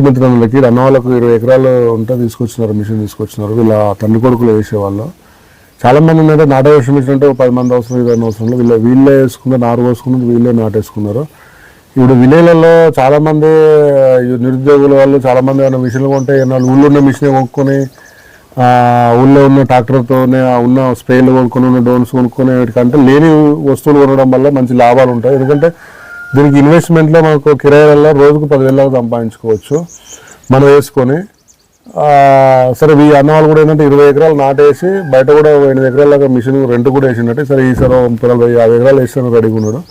మిత్రులకి అన్న వాళ్ళకు 20 ఎకరాలు ఉంటే తీసుకొచ్చినారు, మిషన్ తీసుకొచ్చినారు. వీళ్ళ తండ్రి కొడుకులు వేసేవాళ్ళు. చాలా మంది ఏంటంటే నాట వేసిన మిషన్ అంటే 10 మంది అవసరం, 20 అవసరంలో వీళ్ళే వేసుకున్నారు, నారు పోసుకున్నారు, వీళ్ళే నాటేసుకున్నారు. ఇప్పుడు విలేజ్లలో చాలా మంది నిరుద్యోగుల వాళ్ళు చాలా మంది ఏమైనా మిషన్లు కొంటే ఊళ్ళో ఉన్న మిషన్ కొనుక్కొని ఊళ్ళో ఉన్న ట్రాక్టర్తోనే ఉన్న స్ప్రేలు కొనుక్కొని ఉన్న డ్రోన్స్ కొనుక్కొని వీటికంటే లేని వస్తువులు కొనడం వల్ల మంచి లాభాలు ఉంటాయి. ఎందుకంటే దీనికి ఇన్వెస్ట్మెంట్లో మనకు కిరాయిలలో రోజుకు 10,000 సంపాదించుకోవచ్చు మనం వేసుకొని. సరే ఈ అన్న వాళ్ళు కూడా ఏంటంటే 20 ఎకరాలు నాటేసి బయట కూడా 8 ఎకరాల మిషన్ రెంట్ కూడా వేసినట్టు. సరే ఈసారి 30-50 ఎకరాలు వేసిన రెడీగా ఉన్నాడు.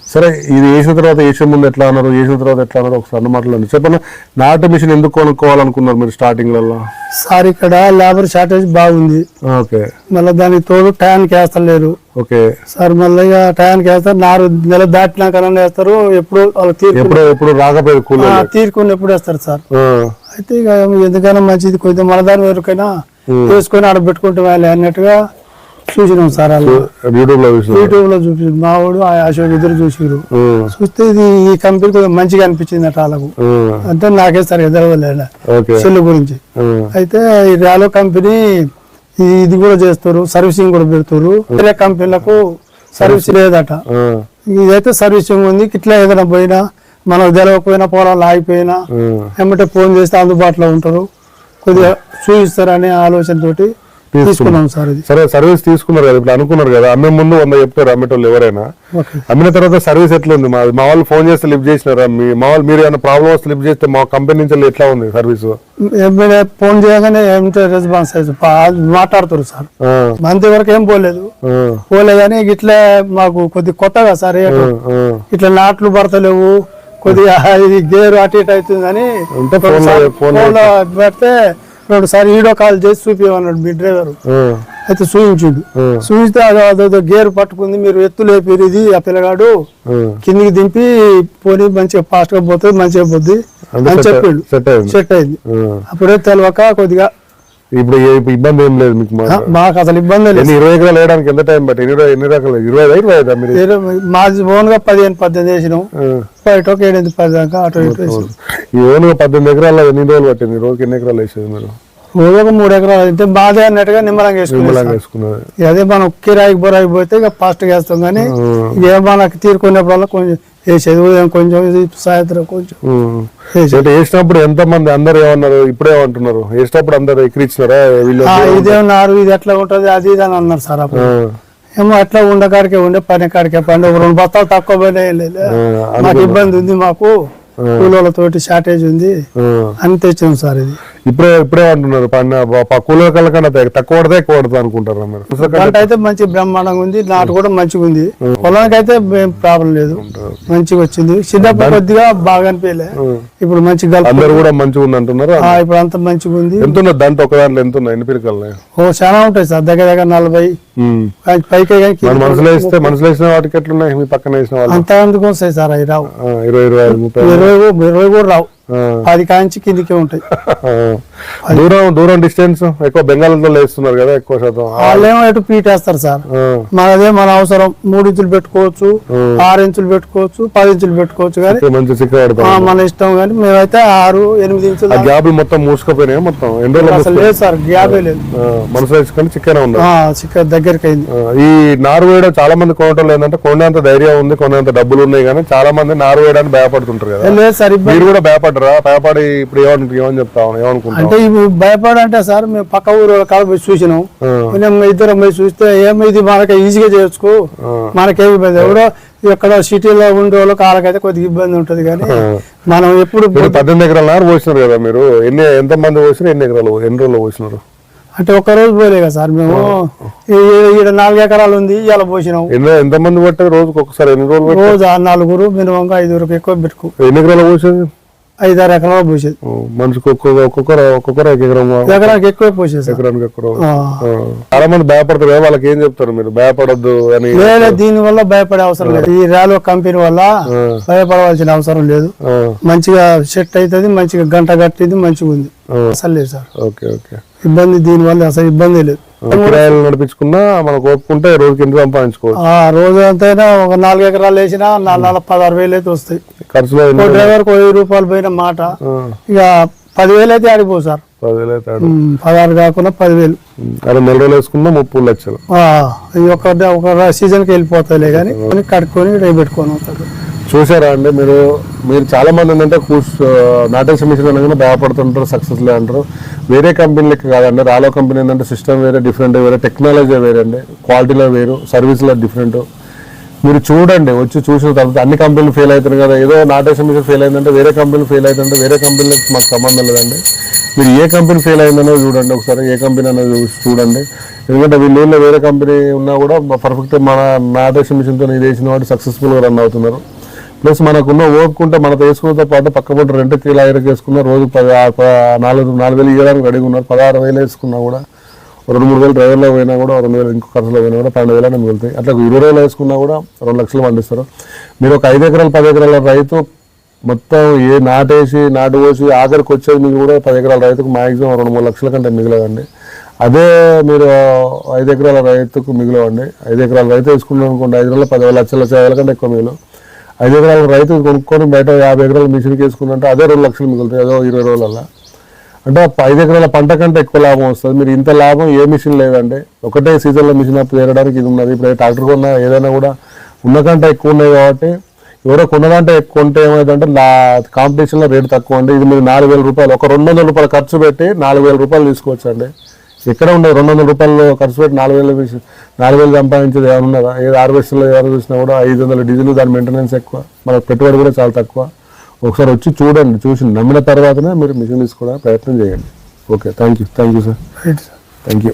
సరే ఇది వేసిన తర్వాత వేసే ముందు ఎట్లా అన్నారు, వేసిన తర్వాత ఎట్లా అన్నారు ఒకసారి అన్న మాటలు చెప్పండి. నాటు మిషన్ ఎందుకు కొనుక్కోవాలనుకున్నారు మీరు స్టార్టింగ్లలో? సార్ ఇక్కడ లేబర్ షార్టేజ్ బాగుంది. ఓకే. మళ్ళీ దానికి తోడు టయానికి వేస్తలేరు. ఓకే సార్ మళ్ళీ టయానికి వేస్తారు, నెల దాటినాక వేస్తారు. ఎప్పుడు ఎప్పుడు రాకపోయి తీరుకుని ఎప్పుడు వేస్తారు సార్. అయితే ఇక ఎందుకైనా మంచిది కొంచెం మన దాని వరకైనా వేసుకొని ఆడ పెట్టుకుంటే వాళ్ళు అన్నట్టుగా చూసినాం సార్. యూట్యూబ్ లో చూసి మా వాడు అశోక్ ఇద్దరు చూసిరు. చూస్తే ఇది ఈ కంపెనీ కొంచెం మంచిగా అనిపించింది అట వాళ్ళకు. అంటే నాకే సార్ ఎదరవలేదా సెల్ గురించి. అయితే ఈ ర్యాలో కంపెనీ ఇది కూడా చేస్తారు, సర్వీసింగ్ కూడా పెడతారు. వేరే కంపెనీలకు సర్వీస్ లేదట. ఇదైతే సర్వీసింగ్ ఉంది. ఇట్లా ఏదైనా పోయినా మనకు తెలవకపోయినా పొలాలు ఆగిపోయినా ఏమంటే ఫోన్ చేస్తే అందుబాటులో ఉంటారు, కొద్దిగా చూపిస్తారనే ఆలోచనతోటి తీసుకున్నాం సార్. ఇది సరే సర్వీస్ తీసుకున్నారు కదా, ఇప్పుడు అనుకున్నారు కదా అమ్మే ముందు 100 చెప్తారు అమ్మేటోళ్ళు ఎవరైనా. అమ్మిన తర్వాత సర్వీస్ ఎట్లా ఉంది? మా వాళ్ళు ఫోన్ చేస్తే లిఫ్ట్ చేసినారా? మా వాళ్ళు మీరు ఏమైనా ప్రాబ్లమ్ వస్తే లిఫ్ట్ చేస్తే మా కంపెనీ నుంచి ఎట్లా ఉంది సర్వీస్? ఫోన్ చేయగానే ఏమిటో రెస్పాన్స్ మాట్లాడుతారు సార్. మంత్ వరకు ఏం పోలేదని ఇట్లా మాకు కొద్దిగా కొత్తగా సార్ ఇట్లా నాట్లు పడతలేవు, కొద్దిగా ఇది గేరు అటు ఇటు అవుతుందని పెడితే 2 సార్లు వీడియో కాల్ చేసి చూపించమన్నాడు మీ డ్రైవర్. అయితే చూపించుడు. చూపిస్తే అదో గేర్ పట్టుకుంది, మీరు ఎత్తు లేపారు, ఇది ఆ పిల్లగాడు కిందికి దింపి పోనీ మంచిగా ఫాస్ట్ గా పోతుంది, మంచిగా పోద్ది అని చెప్పాడు. సెట్ అయింది. అప్పుడే తెలియక కొద్దిగా ఇప్పుడు ఇబ్బంది ఏం లేదు మీకు? మాకు అసలు ఇబ్బంది లేదు. 20 ఎకరాలు వేయడానికి ఎంత టైం పట్టి? ఎన్ని రకాలు? 25 మాది ఓన్ గా 15-18 వేసినాం. బయట 7-10 దాకా అటు ఇటు వేసినాం. ఈ ఓన్ గా 18 ఎకరాల్లో ఎన్ని రోజులు పట్టింది? రోజుకి ఎన్ని ఎకరాలు వేసేది మీరు? రోజు ఒక 3 ఎకరాలు అయితే బాధే అన్నట్టుగా నిమ్మలంగా వేసుకున్నాం. అదే మనం కిరాయికి బొరాయికి పోతే ఇక ఫాస్ట్ గా వేస్తాం. కానీ ఏ మనకి తీరుకునేప్పుడు కొంచెం వేసేది ఉదయం కొంచెం, సాయంత్రం కొంచెం వేసినప్పుడు ఎంత మంది అందరు ఏమన్నారు? ఇప్పుడే ఏమంటున్నారు? వేసినప్పుడు అందరు ఎక్కిరిచ్చినారా? ఇదేమన్నారు, ఇది ఎట్లా ఉంటది అది ఇది అని అన్నారు సార్. అప్పుడు ఏమో అట్లా ఉండకాడికే ఉండే పని కాడికే పని 2 బస్తాలు తక్కువ పోయినా మాకు ఇబ్బంది ఉంది, మాకు కూలీలతోటి షార్టేజ్ ఉంది అని తెచ్చాం సార్. ఇది ఇప్పుడే అంటున్నారు కూలీల కన్నా తక్కువ పడితే ఎక్కువ పడుతుంది అనుకుంటారు మీరు? పంట అయితే మంచి బ్రహ్మాండంగా ఉంది, నాటు కూడా మంచిగా ఉంది. పొలానికి అయితే ప్రాబ్లం లేదు, మంచిగా వచ్చింది. చిన్నప్పుడు కొద్దిగా బాగా అనిపించలే, ఇప్పుడు మంచిగా అందరు కూడా మంచిగా ఉంది అంటున్నారు. ఇప్పుడు అంత మంచిగా ఉంది. ఎంత ఉన్నది దాంట్లో? ఒక దాంట్లో ఎంత ఉన్నాయి? ఎన్ని పిలకలు? చాలా ఉంటాయి సార్, దగ్గర దగ్గర 40 పైకే. మనసులో వేసిన వాటికి ఎట్లున్నాయి? మీ పక్కన వేసిన వాళ్ళు అంత ఎందుకు వస్తాయి సార్? అవి రావు. 20 కూడా రావు. 10 కాంచి కిందికే ఉంటాయి. దూరం డిస్టెన్స్ ఎక్కువ బెంగాల్లో వేస్తున్నారు కదా ఎక్కువ శాతం. వాళ్ళేమో ఎటు పీట్ వేస్తారు సార్. మనదే మన అవసరం 3 ఇంచులు పెట్టుకోవచ్చు, 6 ఇంచులు పెట్టుకోవచ్చు, 10 ఇంచులు పెట్టుకోవచ్చు. కానీ మంచి చిక్క మన ఇష్టం. కానీ మేమైతే 6-8 ఇంచులు. గ్యాప్లు మొత్తం మూసుకుపోయినాయి మొత్తం. అసలు లేదు సార్, గ్యాపే లేదు. మనసులో వేసుకొని చిక్కనే ఉంది, చిక్క దగ్గరికి అయింది. ఈ నారు వేయడం చాలా మంది కొనటం లేదంటే కొనేంత ధైర్యం ఉంది, కొనేంత డబ్బులు ఉన్నాయి. కానీ చాలా మంది నారు వేయడానికి భయపడుతుంటారు కదా. లేదు సార్, మీరు కూడా భయపడి ఇప్పుడు ఏమని చెప్తాను ఏమనుకుంటా అంటే భయపడంటే సార్ మేము పక్క ఊరు కాడ పోయి చూసినాం. ఇద్దరం పోయి చూస్తే ఇది మనకి ఈజీగా చేయొచ్చు, మనకేమి ఇబ్బంది. ఎవడో ఎక్కడ సిటీలో ఉండే వాళ్ళకి వాళ్ళకైతే కొద్దిగా ఇబ్బంది ఉంటది. కానీ మనం ఎప్పుడు 18 ఎకరాల నారు పోసినారు కదా మీరు? ఎంత మంది పోసినారు? ఎన్ని రోజులు పోసినారు? అంటే ఒక్క రోజు పోలే కదా సార్. మేము ఈడ 4 ఎకరాలు ఉంది, ఇలా పోసినాం. ఎంత మంది పట్టారు రోజుకి? ఒకసారి ఎన్ని రోజులు? రోజు 4 మినిమం 5 ఎక్కువ పెట్టుకో. ఎన్ని ఎకరాలు పోసేది? 5-6 ఎకరాలు పోసేది. మనిషికి ఒక్కొక్కరు ఎకరానికి ఎక్కువ పోసేది. ఎకరానికి ఎక్కువ. చాలా మంది భయపడతారు కదా, వాళ్ళకి ఏం చెప్తారు మీరు? భయపడద్దు అని. దీని వల్ల భయపడే అవసరం లేదు. ఈ ర్యాలో కంపెనీ వల్ల భయపడవలసిన అవసరం లేదు. మంచిగా సెట్ అవుతుంది, మంచిగా గంట కట్టింది, మంచిగా ఉంది. అసలు లేదు సార్ ఇబ్బంది. దీని వల్ల అసలు ఇబ్బంది లేదు. కిరాయిలు నడిపించుకున్నా మనకు ఒప్పుకుంటే రోజుకి ఎంత సంపాదించుకోవచ్చు. ఆ రోజు ఎంతైనా ఒక 4 ఎకరాలు వేసినా 16,000 అయితే వస్తాయి. ఖర్చులో డ్రైవర్ 1000 రూపాయలు పోయిన మాట, ఇక 10,000 అయితే ఆడిపో సార్. 10,000 అయితే 16 కాకుండా 10,000. అరే 4 రోజులు వేసుకున్నా 30 లక్షలు. ఒక సీజన్కి వెళ్ళిపోతాయిలే కానీ కట్టుకొని రేపు పెట్టుకొని అవుతారు. చూసారా అండి మీరు చాలా మంది ఏంటంటే నాటేషన్ మిషన్ అనగానే భయపడుతుంటారు, సక్సెస్ లే అంటారు. వేరే కంపెనీలకి కాదండి, రాలో కంపెనీ ఏంటంటే సిస్టమ్ వేరే, డిఫరెంట్ వేరే, టెక్నాలజీ వేరే అండి, క్వాలిటీలో వేరు, సర్వీస్లో డిఫరెంట్. మీరు చూడండి, వచ్చి చూసిన తర్వాత అన్ని కంపెనీలు ఫెయిల్ అవుతారు కదా, ఏదో నాటేషన్ మిషన్ ఫెయిల్ అయిందంటే వేరే కంపెనీలు ఫెయిల్ అవుతుందంటే వేరే కంపెనీలకు మాకు సంబంధం లేదండి. మీరు ఏ కంపెనీ ఫెయిల్ అయిందనో చూడండి, ఒకసారి ఏ కంపెనీ అనేది చూడండి. ఎందుకంటే వీళ్ళు వేరే కంపెనీ ఉన్నా కూడా పర్ఫెక్ట్ మన నాటేషన్ మిషన్తో ఇది వేసిన వాడు సక్సెస్ఫుల్గా రన్ అవుతున్నారు. ప్లస్ మనకున్న ఓపుకుంటే మనతో వేసుకున్నతో పాటు పక్కపట్టు రెంట్ కిరాయికి వేసుకున్న రోజు 4,000 ఇవ్వడానికి రెడీగా ఉన్నారు. 16,000 వేసుకున్నా కూడా 2-3 వేలు డ్రైవర్లో పోయినా కూడా 2,000 ఇంకో ఖర్చులో పోయినా కూడా 12,000 మిగులుతాయి. అట్లా 20,000 వేసుకున్నా కూడా 2 లక్షలు పండిస్తారు. మీరు ఒక 5 ఎకరాలు 10 ఎకరాల రైతు మొత్తం నాటేసి నాటు పోసి ఆఖరికి వచ్చేది మీకు కూడా 10 ఎకరాల రైతుకు మ్యాక్సిమం 2-3 లక్షల కంటే మిగిలదండి. అదే మీరు 5 ఎకరాల రైతుకు మిగిలవండి. 5 ఎకరాల రైతు వేసుకున్నాం అనుకోండి, 5 నెలలు 10 లక్షల కంటే ఎక్కువ మిగిలిన 5 ఎకరాల రైతు కొనుక్కొని బయట 50 ఎకరాల మిషన్కి వేసుకుంటే అదే 2 లక్షలు మిగులుతాయి, అదో 20 రోజులల్లో. అంటే 5 ఎకరాల పంట కంటే ఎక్కువ లాభం వస్తుంది. మీరు ఇంత లాభం ఏ మిషన్ లేదండి, ఒకటే సీజన్లో మిషన్ అప్ చేరడానికి ఇది ఉన్నది. ఇప్పుడు ట్రాక్టర్ కొన్నా ఏదైనా కూడా ఉన్న కంటే ఎక్కువ ఉన్నాయి కాబట్టి ఎవరో కొన్నదంటే ఎక్కువ ఉంటే ఏమైందంటే కాంపిటీషన్లో రేటు తక్కువ అండి. ఇది మీరు 4,000 రూపాయలు, ఒక 200 రూపాయలు ఖర్చు పెట్టి 4,000 రూపాయలు తీసుకోవచ్చు అండి. ఎక్కడ ఉండదు 200 రూపాయలు ఖర్చు పెట్టి 4,000 సంపాదించేది ఏమైనా ఉన్నదా? ఏదో హార్వెస్టర్లో ఎవరు చూసినా కూడా 500 డీజిల్, దాని మెయింటెనెన్స్ ఎక్కువ, మనకు పెట్టుబడి కూడా చాలా తక్కువ. ఒకసారి వచ్చి చూడండి, చూసి నమ్మిన తర్వాతనే మీరు మిషన్ తీసుకోవడానికి ప్రయత్నం చేయండి. Okay, thank you sir, thank you.